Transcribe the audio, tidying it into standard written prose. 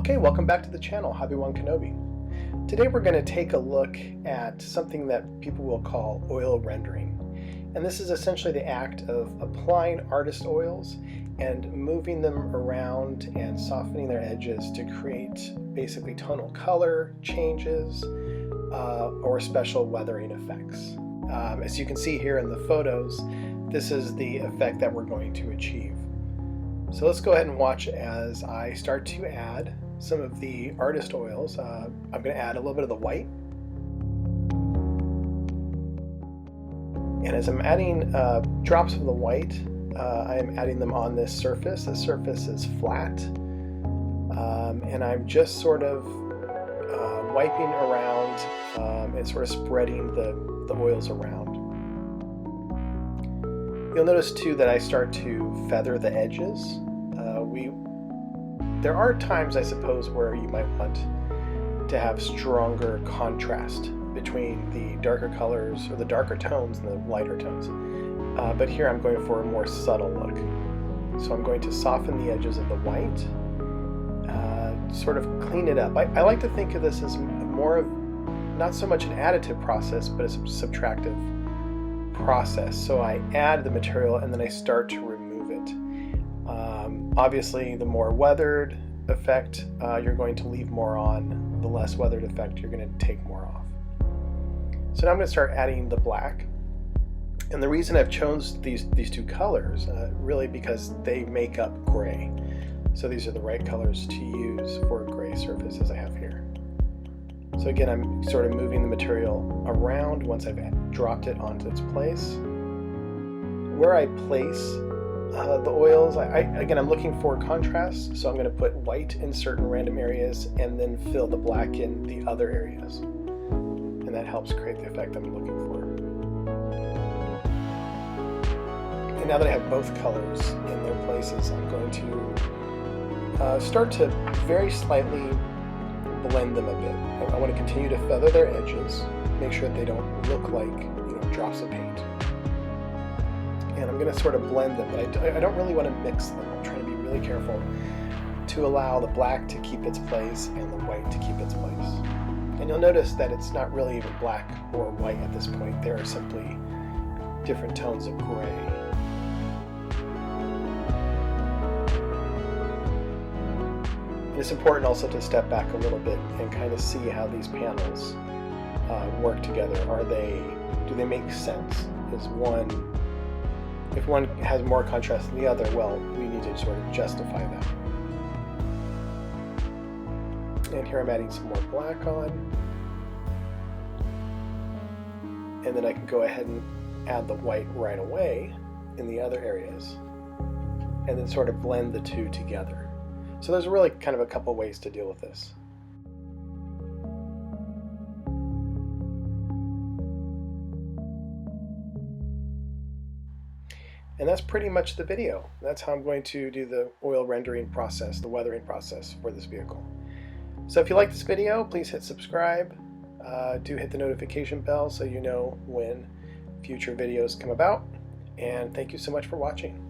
Okay, welcome back to the channel, Hobby1 Kenobi. Today we're going to take a look at something that people will call oil rendering. And this is essentially the act of applying artist oils and moving them around and softening their edges to create basically tonal color changes or special weathering effects. As you can see here in the photos, this is the effect that we're going to achieve. So let's go ahead and watch as I start to add some of the artist oils. I'm going to add a little bit of the white. And as I'm adding drops of the white, I am adding them on this surface. The surface is flat. And I'm just sort of wiping around and sort of spreading the oils around. You'll notice too that I start to feather the edges. There are times, I suppose, where you might want to have stronger contrast between the darker colors or the darker tones and the lighter tones. But here I'm going for a more subtle look. So I'm going to soften the edges of the white, sort of clean it up. I like to think of this as more of not so much an additive process, but a subtractive process. So I add the material and then I start to remove it. Obviously, the more weathered effect you're going to leave more on, the less weathered effect you're going to take more off. So now I'm going to start adding the black. And the reason I've chosen these two colors really because they make up gray. So these are the right colors to use for a gray surface as I have here. So again, I'm sort of moving the material around once I've dropped it onto its place. Where I place the oils, again, I'm looking for contrast, so I'm going to put white in certain random areas and then fill the black in the other areas. And that helps create the effect I'm looking for. And now that I have both colors in their places, I'm going to start to very slightly blend them a bit. I want to continue to feather their edges, make sure that they don't look like drops of paint. And I'm going to sort of blend them, but I don't really want to mix them. I'm trying to be really careful to allow the black to keep its place and the white to keep its place. And you'll notice that it's not really even black or white at this point. There are simply different tones of gray. It's important also to step back a little bit and kind of see how these panels work together. Do they make sense? If one has more contrast than the other, well, we need to sort of justify that. And here I'm adding some more black on. And then I can go ahead and add the white right away in the other areas. And then sort of blend the two together. So there's really kind of a couple ways to deal with this. And that's pretty much the video. That's how I'm going to do the oil rendering process, the weathering process for this vehicle. So if you like this video, please hit subscribe. Do hit the notification bell so you know when future videos come about. And thank you so much for watching.